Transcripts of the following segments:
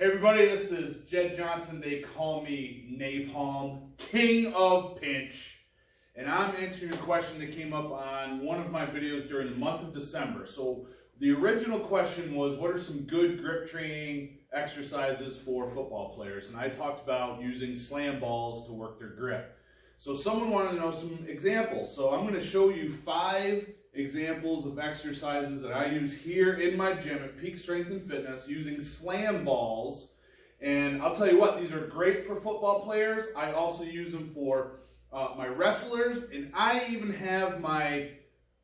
Hey everybody, this is Jed Johnson. They call me Napalm, King of Pinch. And I'm answering a question that came up on one of my videos during the month of December. So the original question was, what are some good grip training exercises for football players? And I talked about using slam balls to work their grip. So someone wanted to know some examples. So I'm going to show you 5 examples of exercises that I use here in my gym at Peak Strength and Fitness using slam balls. And I'll tell you what, these are great for football players. I also use them for my wrestlers, and I even have my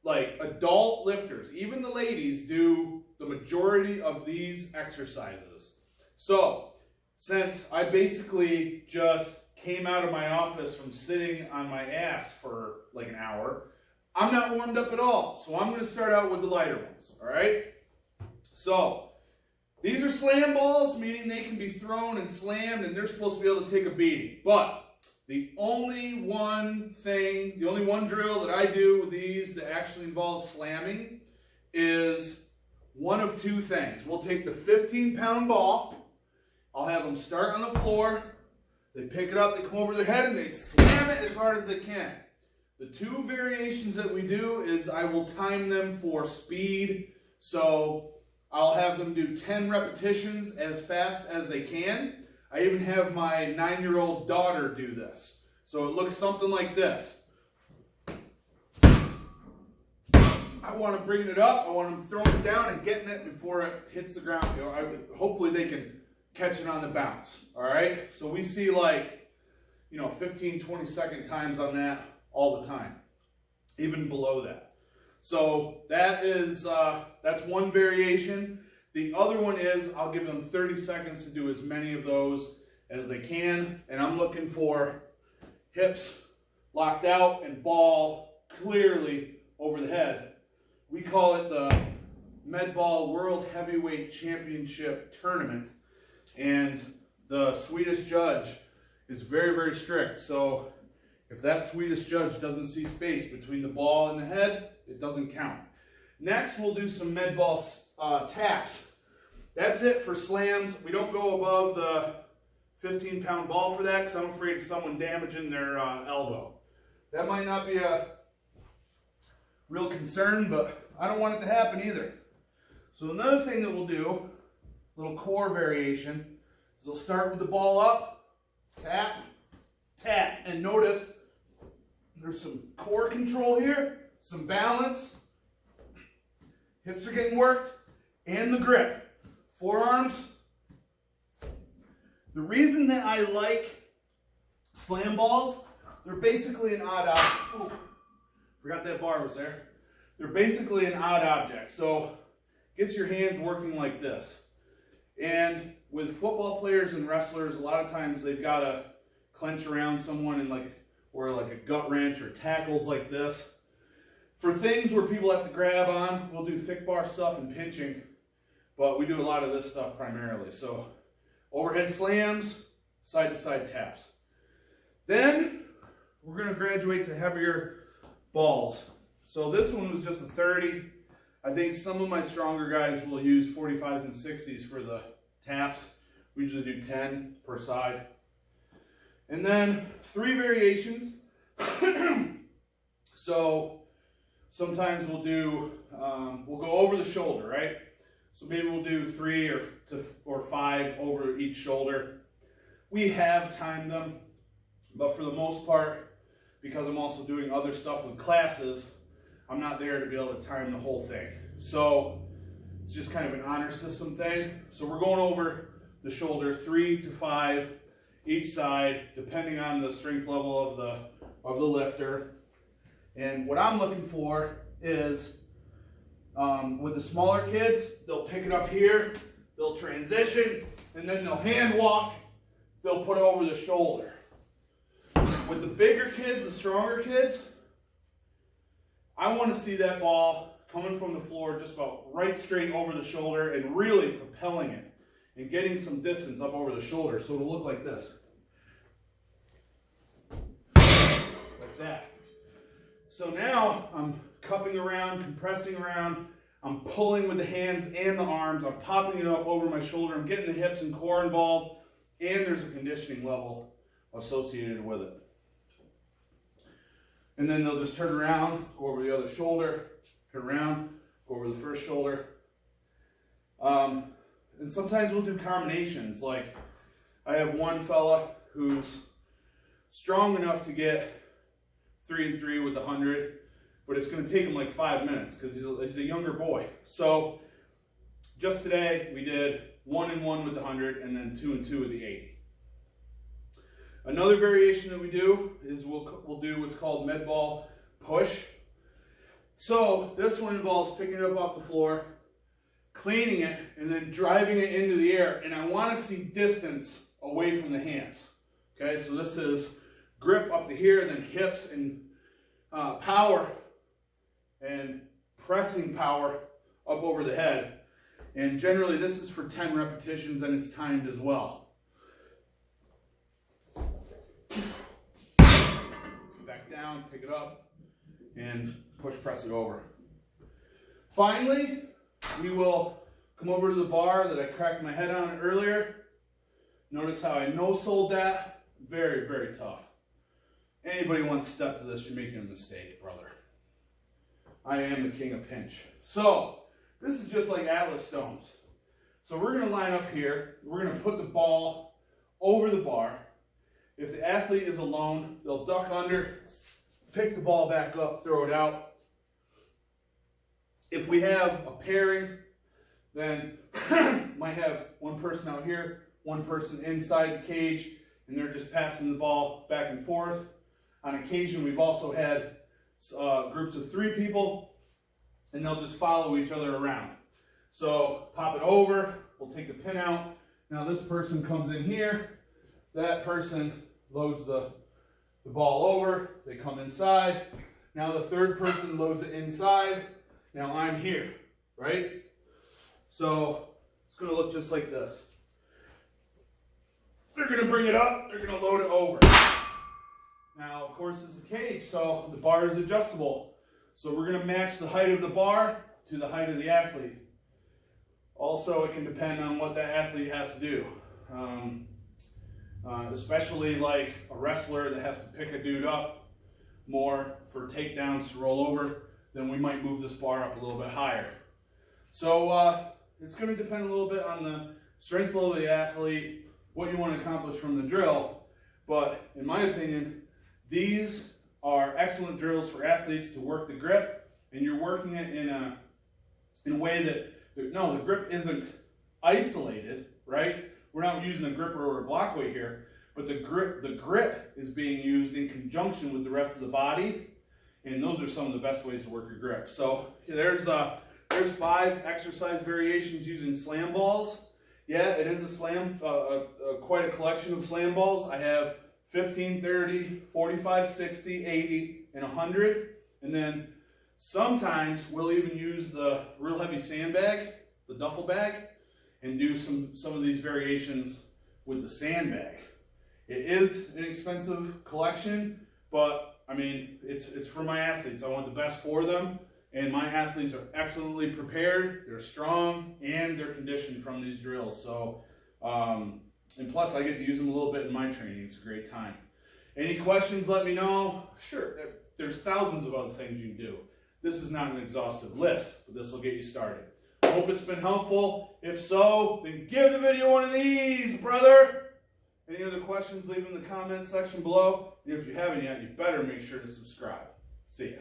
adult lifters. Even the ladies do the majority of these exercises. So since I basically just came out of my office from sitting on my ass for like an hour, I'm not warmed up at all. So I'm going to start out with the lighter ones, all right? So these are slam balls, meaning they can be thrown and slammed, and they're supposed to be able to take a beating. But the only one drill that I do with these that actually involves slamming is one of 2 things. We'll take the 15-pound ball. I'll have them start on the floor. They pick it up, they come over their head, and they slam it as hard as they can. The 2 variations that we do is I will time them for speed. So I'll have them do 10 repetitions as fast as they can. I even have my 9-year-old daughter do this. So it looks something like this. I want to bring it up. I want them throwing it down and getting it before it hits the ground. You know, hopefully they can catch it on the bounce. All right. So we see 15, 20-second times on that all the time, even below that. So that is that's one variation. The other one is I'll give them 30 seconds to do as many of those as they can, and I'm looking for hips locked out and ball clearly over the head. We call it the Medball World Heavyweight Championship Tournament, and the Swedish judge is very, very strict. So if that Swedish judge doesn't see space between the ball and the head, it doesn't count. Next, we'll do some Medball taps. That's it for slams. We don't go above the 15-pound ball for that because I'm afraid of someone damaging their elbow. That might not be a real concern, but I don't want it to happen either. So another thing that we'll do, a little core variation, is we'll start with the ball up, tap, tap, and notice there's some core control here, some balance, hips are getting worked, and the grip. Forearms. The reason that I like slam balls, they're basically an odd object. Oh, forgot that bar was there. They're basically an odd object. So gets your hands working like this. And with football players and wrestlers, a lot of times they've got to clench around someone and or like a gut wrench or tackles like this. For things where people have to grab on, we'll do thick bar stuff and pinching, but we do a lot of this stuff primarily. So overhead slams, side to side taps. Then we're going to graduate to heavier balls. So this one was just a 30. I think some of my stronger guys will use 45s and 60s for the taps. We usually do 10 per side. And then 3 variations. So sometimes we'll go over the shoulder, right? So maybe we'll do 3 or 5 over each shoulder. We have timed them, but for the most part, because I'm also doing other stuff with classes, I'm not there to be able to time the whole thing. So it's just kind of an honor system thing. So we're going over the shoulder 3 to 5 each side, depending on the strength level of the lifter. And what I'm looking for is, with the smaller kids, they'll pick it up here, they'll transition, and then they'll hand walk, they'll put it over the shoulder. With the bigger kids, the stronger kids, I want to see that ball coming from the floor just about right straight over the shoulder and really propelling it and getting some distance up over the shoulder so it'll look like this. Like that. So now I'm cupping around, compressing around. I'm pulling with the hands and the arms. I'm popping it up over my shoulder. I'm getting the hips and core involved. And there's a conditioning level associated with it. And then they'll just turn around, go over the other shoulder, turn around, go over the first shoulder. And sometimes we'll do combinations. Like I have one fella who's strong enough to get 3 and 3 with the 100, but it's going to take him like 5 minutes because he's a younger boy. So just today we did 1 and 1 with the 100 and then 2 and 2 with the 80. Another variation that we do is we'll do what's called Medball push. So this one involves picking it up off the floor, cleaning it, and then driving it into the air. And I want to see distance away from the hands. Okay, so this is grip up to here, then hips and power and pressing power up over the head. And generally this is for 10 repetitions and it's timed as well. Back down, pick it up, and push press it over. Finally, we will come over to the bar that I cracked my head on earlier. Notice how I no-sold that. Very, very tough. Anybody wants to step to this, you're making a mistake, brother. I am the king of pinch. So, this is just like Atlas stones. So we're going to line up here. We're going to put the ball over the bar. If the athlete is alone, they'll duck under, pick the ball back up, throw it out. If we have a pairing, then might have one person out here, one person inside the cage, and they're just passing the ball back and forth. On occasion, we've also had groups of 3 people, and they'll just follow each other around. So pop it over, we'll take the pin out. Now this person comes in here, that person loads the ball over, they come inside. Now the third person loads it inside. Now I'm here, right? So it's going to look just like this. They're going to bring it up, they're going to load it over. Now, of course, this is a cage, so the bar is adjustable. So we're going to match the height of the bar to the height of the athlete. Also, it can depend on what that athlete has to do. Especially like a wrestler that has to pick a dude up more for takedowns to roll over, then we might move this bar up a little bit higher. So it's going to depend a little bit on the strength level of the athlete, what you want to accomplish from the drill. But in my opinion, these are excellent drills for athletes to work the grip, and you're working it in a way that, no, the grip isn't isolated, right? We're not using a gripper or a block weight here, but the grip is being used in conjunction with the rest of the body, and those are some of the best ways to work your grip. So there's 5 exercise variations using slam balls. Yeah, it is a slam, quite a collection of slam balls. I have 15, 30, 45, 60, 80, and 100. And then sometimes we'll even use the real heavy sandbag, the duffel bag, and do some of these variations with the sandbag. It is an expensive collection, but I mean, it's for my athletes. I want the best for them, and my athletes are excellently prepared, they're strong, and they're conditioned from these drills. So, and plus I get to use them a little bit in my training. It's a great time. Any questions, let me know. Sure, there's thousands of other things you can do. This is not an exhaustive list, but this will get you started. Hope it's been helpful. If so, then give the video one of these, brother. Any other questions, leave them in the comments section below. And if you haven't yet, you better make sure to subscribe. See ya.